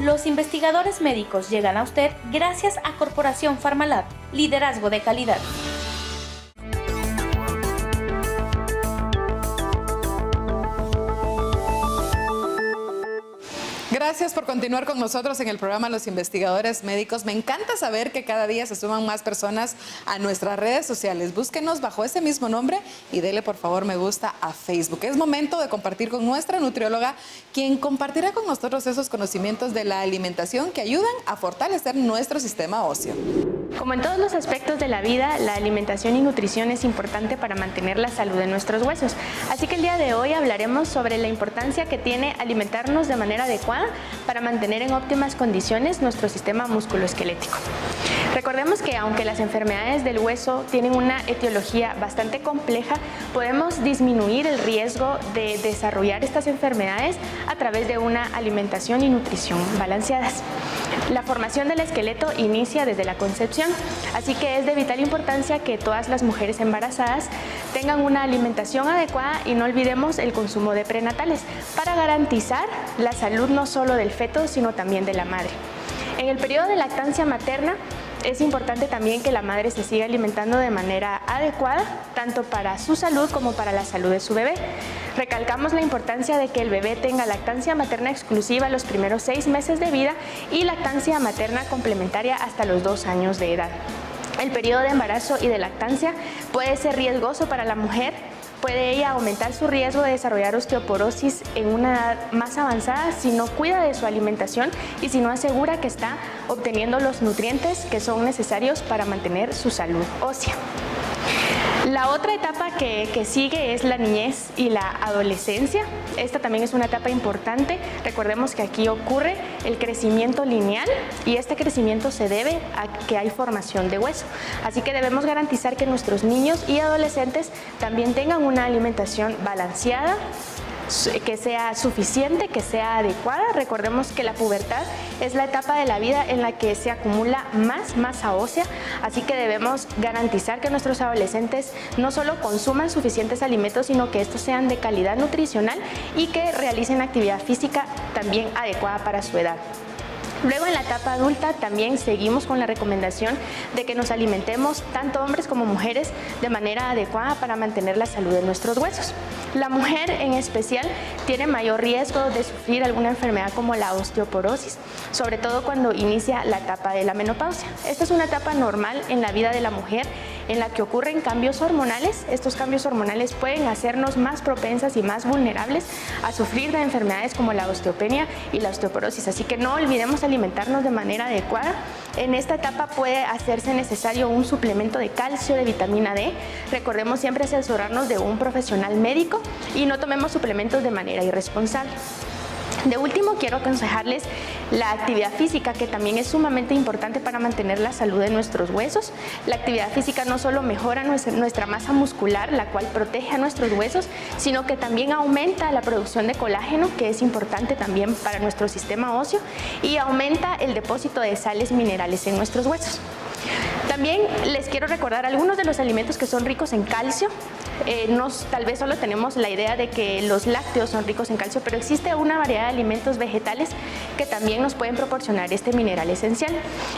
Los investigadores médicos llegan a usted gracias a Corporación Pharmalab, liderazgo de calidad. Gracias por continuar con nosotros en el programa Los Investigadores Médicos. Me encanta saber que cada día se suman más personas a nuestras redes sociales. Búsquenos bajo ese mismo nombre y dele por favor me gusta a Facebook. Es momento de compartir con nuestra nutrióloga, quien compartirá con nosotros esos conocimientos de la alimentación que ayudan a fortalecer nuestro sistema óseo. Como en todos los aspectos de la vida, la alimentación y nutrición es importante para mantener la salud de nuestros huesos. Así que el día de hoy hablaremos sobre la importancia que tiene alimentarnos de manera adecuada para mantener en óptimas condiciones nuestro sistema musculoesquelético. Recordemos que aunque las enfermedades del hueso tienen una etiología bastante compleja, podemos disminuir el riesgo de desarrollar estas enfermedades a través de una alimentación y nutrición balanceadas. La formación del esqueleto inicia desde la concepción, así que es de vital importancia que todas las mujeres embarazadas tengan una alimentación adecuada y no olvidemos el consumo de prenatales para garantizar la salud no solo del feto, sino también de la madre. En el periodo de lactancia materna, es importante también que la madre se siga alimentando de manera adecuada, tanto para su salud como para la salud de su bebé. Recalcamos la importancia de que el bebé tenga lactancia materna exclusiva los primeros 6 meses de vida y lactancia materna complementaria hasta los 2 años de edad. El periodo de embarazo y de lactancia puede ser riesgoso para la mujer. Puede ella aumentar su riesgo de desarrollar osteoporosis en una edad más avanzada si no cuida de su alimentación y si no asegura que está obteniendo los nutrientes que son necesarios para mantener su salud ósea. La otra etapa que sigue es la niñez y la adolescencia. Esta también es una etapa importante. Recordemos que aquí ocurre el crecimiento lineal y este crecimiento se debe a que hay formación de hueso. Así que debemos garantizar que nuestros niños y adolescentes también tengan una alimentación balanceada, que sea suficiente, que sea adecuada. Recordemos que la pubertad es la etapa de la vida en la que se acumula más masa ósea, así que debemos garantizar que nuestros adolescentes no solo consuman suficientes alimentos, sino que estos sean de calidad nutricional y que realicen actividad física también adecuada para su edad. Luego en la etapa adulta también seguimos con la recomendación de que nos alimentemos tanto hombres como mujeres de manera adecuada para mantener la salud de nuestros huesos. La mujer en especial tiene mayor riesgo de sufrir alguna enfermedad como la osteoporosis, sobre todo cuando inicia la etapa de la menopausia. Esta es una etapa normal en la vida de la mujer en la que ocurren cambios hormonales. Estos cambios hormonales pueden hacernos más propensas y más vulnerables a sufrir de enfermedades como la osteopenia y la osteoporosis, así que no olvidemos alimentarnos de manera adecuada. En esta etapa puede hacerse necesario un suplemento de calcio, de vitamina D. Recordemos siempre asesorarnos de un profesional médico y no tomemos suplementos de manera irresponsable. De último, quiero aconsejarles la actividad física, que también es sumamente importante para mantener la salud de nuestros huesos. La actividad física no solo mejora nuestra masa muscular, la cual protege a nuestros huesos, sino que también aumenta la producción de colágeno, que es importante también para nuestro sistema óseo, y aumenta el depósito de sales minerales en nuestros huesos. También les quiero recordar algunos de los alimentos que son ricos en calcio. Tal vez solo tenemos la idea de que los lácteos son ricos en calcio, pero existe una variedad de alimentos vegetales que también nos pueden proporcionar este mineral esencial.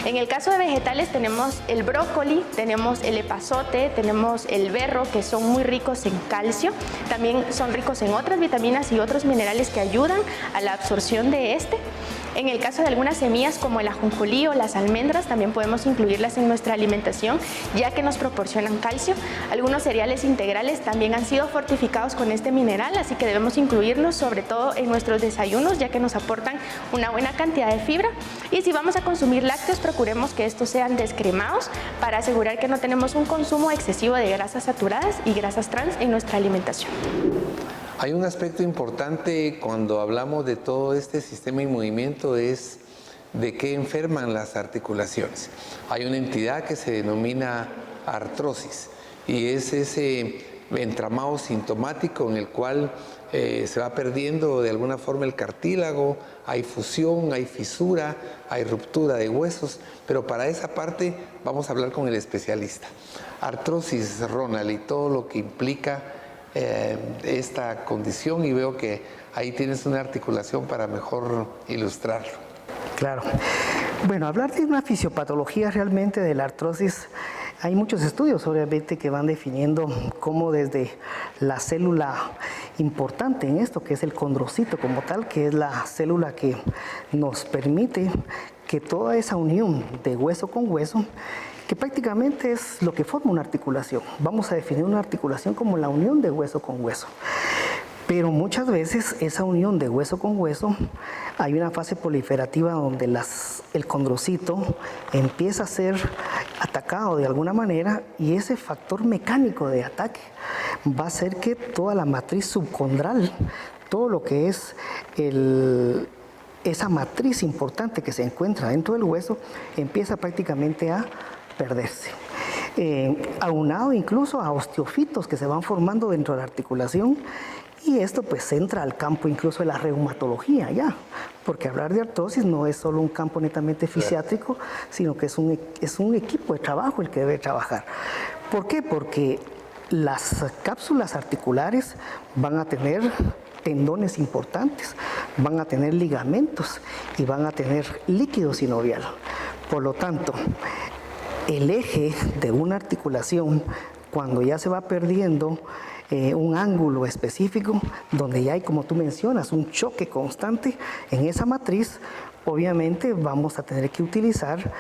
En el caso de vegetales tenemos el brócoli, tenemos el epazote, tenemos el berro, que son muy ricos en calcio. También son ricos en otras vitaminas y otros minerales que ayudan a la absorción de este. En el caso de algunas semillas como el ajonjolí o las almendras, también podemos incluirlas en nuestra alimentación, ya que nos proporcionan calcio. Algunos cereales integrales también han sido fortificados con este mineral, así que debemos incluirlos sobre todo en nuestros desayunos, ya que nos aportan una buena cantidad de fibra. Y si vamos a consumir lácteos, procuremos que estos sean descremados para asegurar que no tenemos un consumo excesivo de grasas saturadas y grasas trans en nuestra alimentación. Hay un aspecto importante cuando hablamos de todo este sistema en movimiento, es de qué enferman las articulaciones. Hay una entidad que se denomina artrosis y es ese entramado sintomático en el cual se va perdiendo de alguna forma el cartílago, hay fusión, hay fisura, hay ruptura de huesos, pero para esa parte vamos a hablar con el especialista. Artrosis, Ronald, y todo lo que implica esta condición, y veo que ahí tienes una articulación para mejor ilustrarlo. Claro. Bueno, hablar de una fisiopatología realmente de la artrosis, hay muchos estudios obviamente que van definiendo cómo desde la célula importante en esto, que es el condrocito como tal, que es la célula que nos permite que toda esa unión de hueso con hueso, que prácticamente es lo que forma una articulación. Vamos a definir una articulación como la unión de hueso con hueso. Pero muchas veces esa unión de hueso con hueso, hay una fase proliferativa donde el condrocito empieza a ser atacado de alguna manera y ese factor mecánico de ataque va a hacer que toda la matriz subcondral, todo lo que es esa matriz importante que se encuentra dentro del hueso, empieza prácticamente a perderse. Aunado incluso a osteofitos que se van formando dentro de la articulación. Y esto pues entra al campo incluso de la reumatología ya, porque hablar de artrosis no es solo un campo netamente fisiátrico, sino que es un equipo de trabajo el que debe trabajar. ¿Por qué? Porque las cápsulas articulares van a tener tendones importantes, van a tener ligamentos y van a tener líquido sinovial. Por lo tanto, el eje de una articulación, cuando ya se va perdiendo un ángulo específico, donde ya hay, como tú mencionas, un choque constante en esa matriz, obviamente vamos a tener que utilizar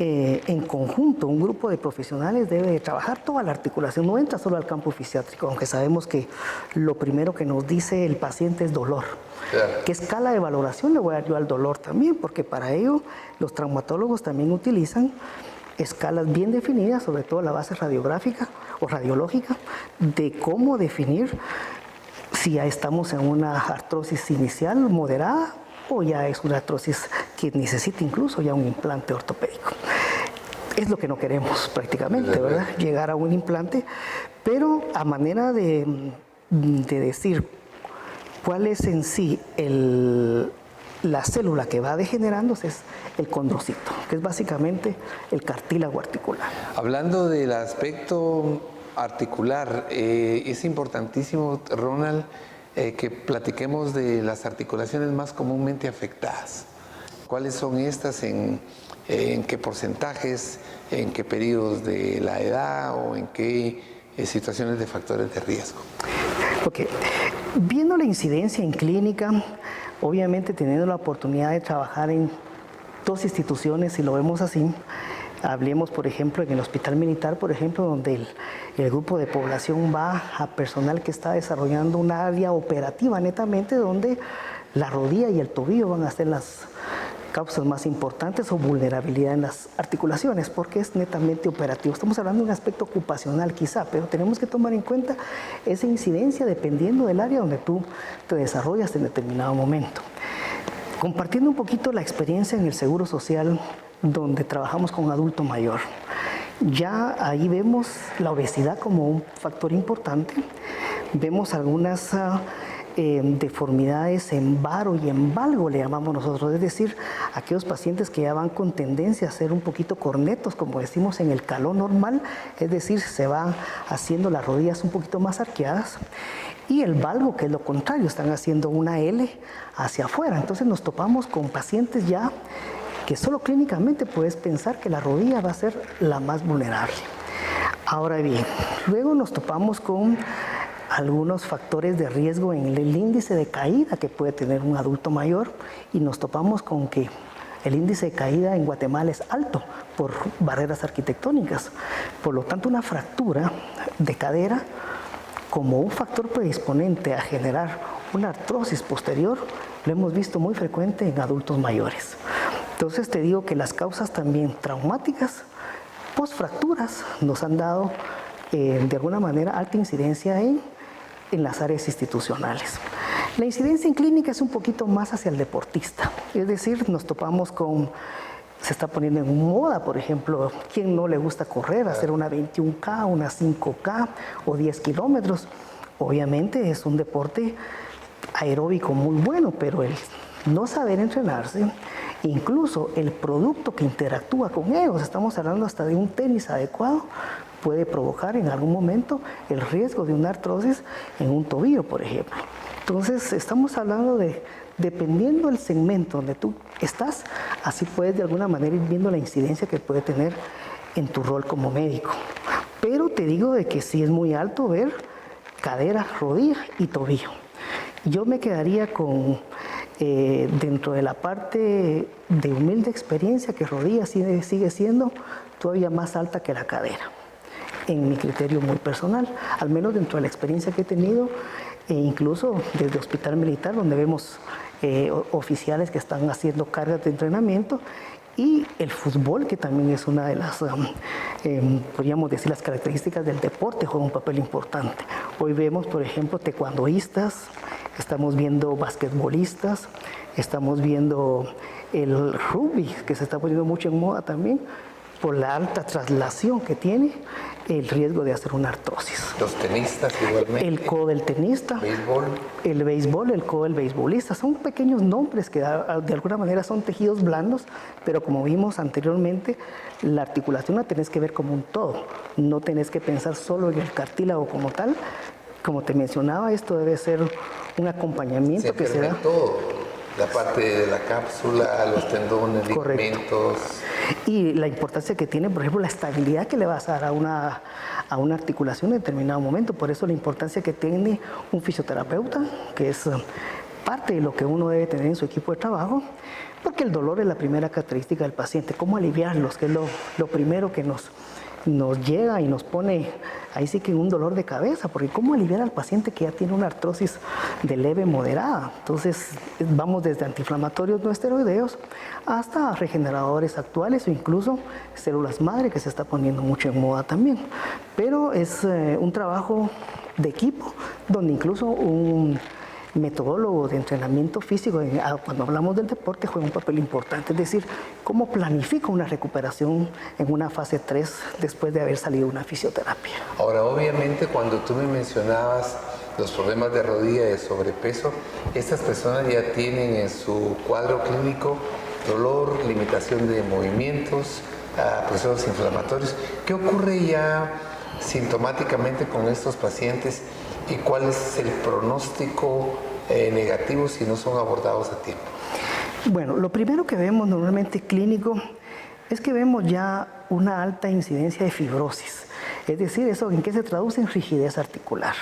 en conjunto, un grupo de profesionales debe trabajar toda la articulación, no entra solo al campo fisiátrico, aunque sabemos que lo primero que nos dice el paciente es dolor. Claro. ¿Qué escala de valoración le voy a dar yo al dolor también? Porque para ello los traumatólogos también utilizan escalas bien definidas, sobre todo la base radiográfica o radiológica, de cómo definir si ya estamos en una artrosis inicial moderada o ya es una artrosis que necesita incluso ya un implante ortopédico. Es lo que no queremos prácticamente, ¿verdad? Llegar a un implante, pero a manera de decir cuál es en sí la célula que va degenerándose es el condrocito, que es básicamente el cartílago articular. Hablando del aspecto articular, es importantísimo, Ronald, que platiquemos de las articulaciones más comúnmente afectadas. ¿Cuáles son estas? ¿En qué porcentajes? ¿En qué periodos de la edad? ¿O en qué situaciones de factores de riesgo? Ok. Viendo la incidencia en clínica, obviamente teniendo la oportunidad de trabajar en dos instituciones, si lo vemos así, hablemos por ejemplo en el Hospital Militar, por ejemplo, donde el grupo de población va a personal que está desarrollando un área operativa netamente, donde la rodilla y el tobillo van a ser las causas más importantes o vulnerabilidad en las articulaciones, porque es netamente operativo. Estamos hablando de un aspecto ocupacional quizá, pero tenemos que tomar en cuenta esa incidencia dependiendo del área donde tú te desarrollas en determinado momento. Compartiendo un poquito la experiencia en el Seguro Social, donde trabajamos con adulto mayor. Ya ahí vemos la obesidad como un factor importante, vemos algunas deformidades en varo y en valgo, le llamamos nosotros, es decir, aquellos pacientes que ya van con tendencia a ser un poquito cornetos, como decimos en el caló normal, es decir, se van haciendo las rodillas un poquito más arqueadas, y el valgo, que es lo contrario, están haciendo una L hacia afuera. Entonces nos topamos con pacientes ya que solo clínicamente puedes pensar que la rodilla va a ser la más vulnerable. Ahora bien, luego nos topamos con algunos factores de riesgo en el índice de caída que puede tener un adulto mayor, y nos topamos con que el índice de caída en Guatemala es alto por barreras arquitectónicas. Por lo tanto, una fractura de cadera como un factor predisponente a generar una artrosis posterior lo hemos visto muy frecuente en adultos mayores. Entonces te digo que las causas también traumáticas postfracturas nos han dado de alguna manera alta incidencia en las áreas institucionales. La incidencia en clínica es un poquito más hacia el deportista, es decir, nos topamos con, se está poniendo en moda, por ejemplo, ¿quién no le gusta correr, hacer una 21K, una 5K o 10 kilómetros? Obviamente es un deporte aeróbico muy bueno, pero el no saber entrenarse, incluso el producto que interactúa con ellos, estamos hablando hasta de un tenis adecuado, puede provocar en algún momento el riesgo de una artrosis en un tobillo, por ejemplo. Entonces, estamos hablando de dependiendo del segmento donde tú estás, así puedes de alguna manera ir viendo la incidencia que puede tener en tu rol como médico. Pero te digo de que sí es muy alto ver cadera, rodilla y tobillo. Yo me quedaría con, dentro de la parte de humilde experiencia, que rodilla sigue siendo todavía más alta que la cadera, en mi criterio muy personal, al menos dentro de la experiencia que he tenido, e incluso desde Hospital Militar, donde vemos oficiales que están haciendo cargas de entrenamiento, y el fútbol, que también es una de las, podríamos decir, las características del deporte, juega un papel importante. Hoy vemos, por ejemplo, taekwondoístas, estamos viendo basquetbolistas, estamos viendo el rugby, que se está poniendo mucho en moda también, por la alta traslación que tiene, el riesgo de hacer una artrosis. Los tenistas igualmente. El codo del tenista. Béisbol. El béisbol, el codo del beisbolista. Son pequeños nombres que de alguna manera son tejidos blandos, pero como vimos anteriormente, la articulación la tenés que ver como un todo. No tenés que pensar solo en el cartílago como tal. Como te mencionaba, esto debe ser un acompañamiento que se da. Todo. La parte de la cápsula, los tendones, ligamentos. Y la importancia que tiene, por ejemplo, la estabilidad que le vas a dar a una articulación en determinado momento. Por eso la importancia que tiene un fisioterapeuta, que es parte de lo que uno debe tener en su equipo de trabajo, porque el dolor es la primera característica del paciente. Cómo aliviarlos, que es lo primero que nos llega y nos pone ahí sí que un dolor de cabeza, porque cómo aliviar al paciente que ya tiene una artrosis de leve moderada. Entonces vamos desde antiinflamatorios no esteroideos hasta regeneradores actuales o incluso células madre, que se está poniendo mucho en moda también. Pero es un trabajo de equipo donde incluso un metodólogo de entrenamiento físico, cuando hablamos del deporte, juega un papel importante, es decir, cómo planifica una recuperación en una fase 3 después de haber salido una fisioterapia. Ahora, obviamente, cuando tú me mencionabas los problemas de rodilla, de sobrepeso, estas personas ya tienen en su cuadro clínico dolor, limitación de movimientos, procesos inflamatorios. ¿Qué ocurre ya sintomáticamente con estos pacientes y cuál es el pronóstico negativo si no son abordados a tiempo? Bueno, lo primero que vemos normalmente clínico es que vemos ya una alta incidencia de fibrosis. Es decir, ¿eso en qué se traduce? En rigidez articular.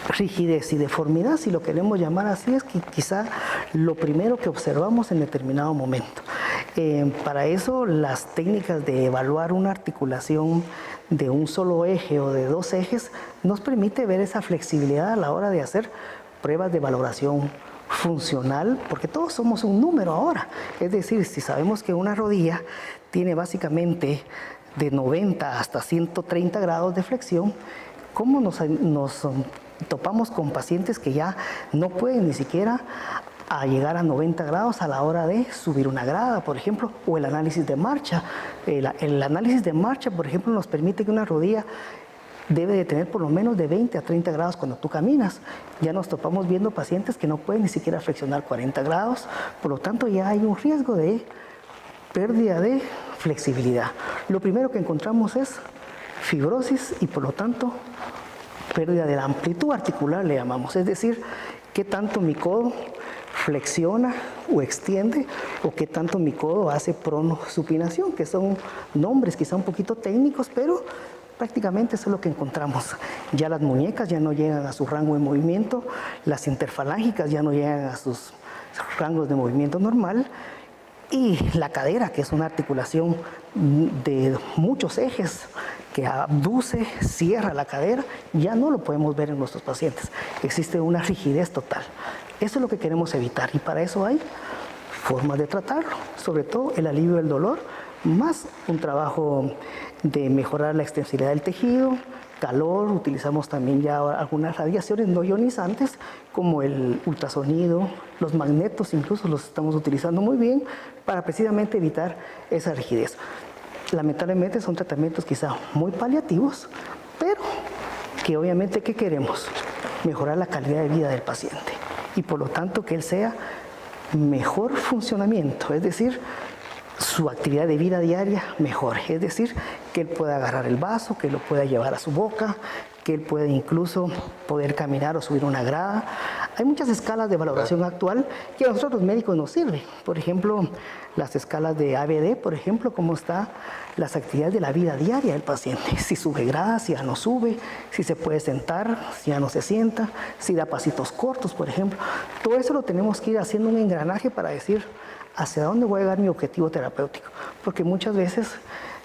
Rigidez y deformidad, si lo queremos llamar así, es que quizá lo primero que observamos en determinado momento. Para eso, las técnicas de evaluar una articulación de un solo eje o de dos ejes nos permite ver esa flexibilidad a la hora de hacer pruebas de valoración funcional, porque todos somos un número ahora. Es decir, si sabemos que una rodilla tiene básicamente de 90 hasta 130 grados de flexión, ¿cómo nos topamos con pacientes que ya no pueden ni siquiera llegar a 90 grados a la hora de subir una grada, por ejemplo, o el análisis de marcha? El análisis de marcha, por ejemplo, nos permite que una rodilla debe de tener por lo menos de 20 a 30 grados cuando tú caminas. Ya nos topamos viendo pacientes que no pueden ni siquiera flexionar 40 grados, por lo tanto ya hay un riesgo de pérdida de flexibilidad. Lo primero que encontramos es fibrosis y por lo tanto pérdida de la amplitud articular, le llamamos, es decir, qué tanto mi codo flexiona o extiende o qué tanto mi codo hace pronosupinación, que son nombres quizá un poquito técnicos, pero prácticamente eso es lo que encontramos. Ya las muñecas ya no llegan a su rango de movimiento, las interfalángicas ya no llegan a sus rangos de movimiento normal, y la cadera, que es una articulación de muchos ejes que abduce, cierra la cadera, ya no lo podemos ver en nuestros pacientes. Existe una rigidez total. Eso es lo que queremos evitar y para eso hay formas de tratarlo, sobre todo el alivio del dolor, más un trabajo de mejorar la extensibilidad del tejido, calor, utilizamos también ya algunas radiaciones no ionizantes como el ultrasonido, los magnetos incluso los estamos utilizando muy bien para precisamente evitar esa rigidez. Lamentablemente son tratamientos quizá muy paliativos, pero que obviamente ¿qué queremos? Mejorar la calidad de vida del paciente y por lo tanto que él sea mejor funcionamiento, es decir, su actividad de vida diaria mejor, es decir, que él pueda agarrar el vaso, que lo pueda llevar a su boca, que él pueda incluso poder caminar o subir una grada Hay muchas escalas de valoración actual que a nosotros los médicos nos sirven. Por ejemplo, las escalas de ABD, por ejemplo, cómo está las actividades de la vida diaria del paciente. Si sube grasa, si ya no sube, si se puede sentar, si ya no se sienta, si da pasitos cortos, por ejemplo. Todo eso lo tenemos que ir haciendo un engranaje para decir hacia dónde voy a llegar mi objetivo terapéutico. Porque muchas veces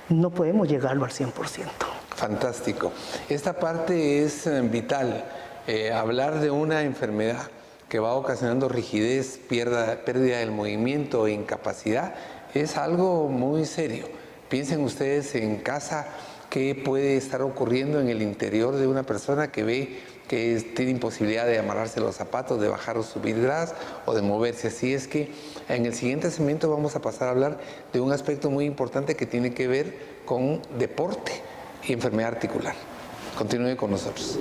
no podemos llegarlo al 100%. Fantástico. Esta parte es vital. Hablar de una enfermedad que va ocasionando rigidez, pérdida del movimiento e incapacidad es algo muy serio. Piensen ustedes en casa qué puede estar ocurriendo en el interior de una persona que ve que tiene imposibilidad de amarrarse los zapatos, de bajar o subir gradas o de moverse. Así es que en el siguiente segmento vamos a pasar a hablar de un aspecto muy importante que tiene que ver con deporte y enfermedad articular. Continúe con nosotros.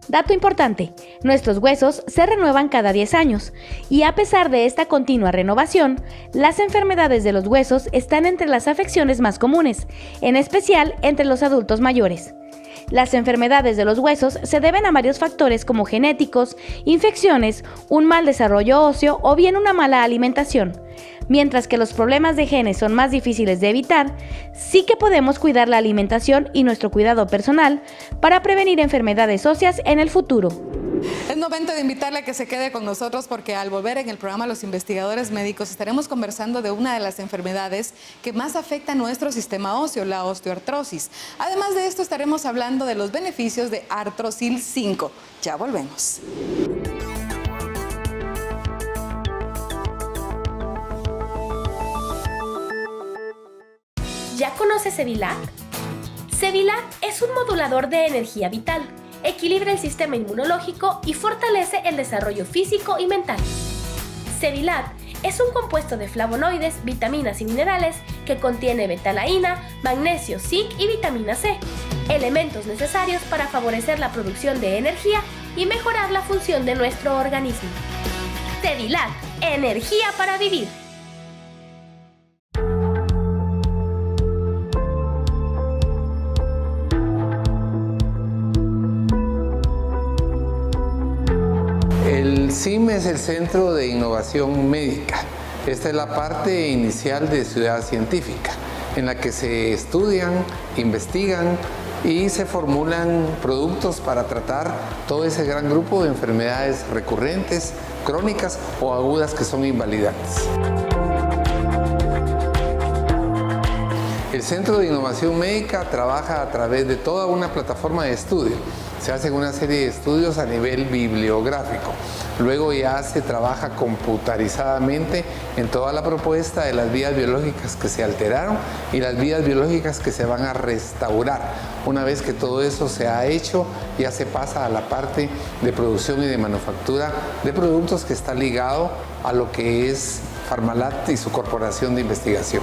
Dato importante, nuestros huesos se renuevan cada 10 años y a pesar de esta continua renovación, las enfermedades de los huesos están entre las afecciones más comunes, en especial entre los adultos mayores. Las enfermedades de los huesos se deben a varios factores como genéticos, infecciones, un mal desarrollo óseo o bien una mala alimentación. Mientras que los problemas de genes son más difíciles de evitar, sí que podemos cuidar la alimentación y nuestro cuidado personal para prevenir enfermedades óseas en el futuro. Es momento de invitarle a que se quede con nosotros porque al volver en el programa Los Investigadores Médicos estaremos conversando de una de las enfermedades que más afecta a nuestro sistema óseo, la osteoartrosis. Además de esto estaremos hablando de los beneficios de Arthrosil 5. Ya volvemos. ¿Ya conoces Sevilac? Sevilac es un modulador de energía vital, equilibra el sistema inmunológico y fortalece el desarrollo físico y mental. Sevilac es un compuesto de flavonoides, vitaminas y minerales que contiene betalaína, magnesio, zinc y vitamina C, elementos necesarios para favorecer la producción de energía y mejorar la función de nuestro organismo. Sevilac, energía para vivir. El CIM es el Centro de Innovación Médica. Esta es la parte inicial de Ciudad Científica, en la que se estudian, investigan y se formulan productos para tratar todo ese gran grupo de enfermedades recurrentes, crónicas o agudas que son invalidantes. El Centro de Innovación Médica trabaja a través de toda una plataforma de estudio. Se hacen una serie de estudios a nivel bibliográfico. Luego ya se trabaja computarizadamente en toda la propuesta de las vías biológicas que se alteraron y las vías biológicas que se van a restaurar. Una vez que todo eso se ha hecho, ya se pasa a la parte de producción y de manufactura de productos que está ligado a lo que es Farmalat y su corporación de investigación.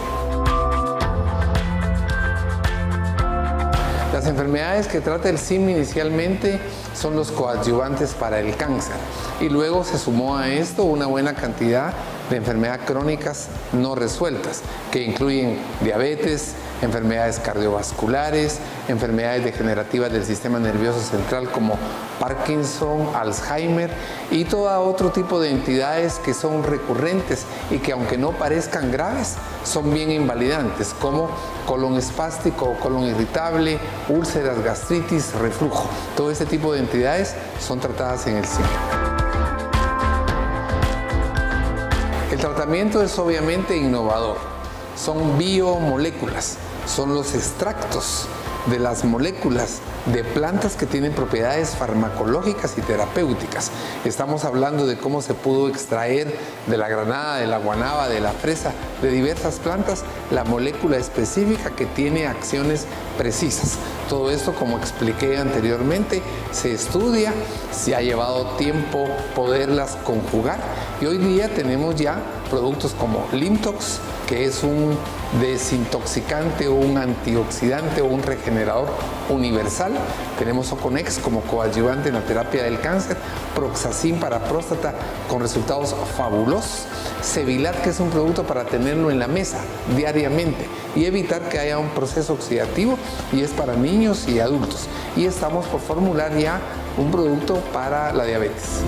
Las enfermedades que trata el CIM inicialmente son los coadyuvantes para el cáncer y luego se sumó a esto una buena cantidad de enfermedades crónicas no resueltas que incluyen diabetes, enfermedades cardiovasculares, enfermedades degenerativas del sistema nervioso central como Parkinson, Alzheimer y todo otro tipo de entidades que son recurrentes y que aunque no parezcan graves, son bien invalidantes como colon espástico o colon irritable, úlceras, gastritis, reflujo. Todo este tipo de entidades son tratadas en el CIM. El tratamiento es obviamente innovador. Son biomoléculas, son los extractos de las moléculas de plantas que tienen propiedades farmacológicas y terapéuticas. Estamos hablando de cómo se pudo extraer de la granada, de la guanábana, de la fresa, de diversas plantas, la molécula específica que tiene acciones precisas. Todo esto, como expliqué anteriormente, se estudia, se ha llevado tiempo poderlas conjugar y hoy día tenemos ya productos como Limtox, que es un desintoxicante o un antioxidante o un regenerador universal. Tenemos Oconex como coadyuvante en la terapia del cáncer, Proxazin para próstata con resultados fabulosos, Sevilac, que es un producto para tenerlo en la mesa diariamente y evitar que haya un proceso oxidativo, y es para niños y adultos. Y estamos por formular ya un producto para la diabetes.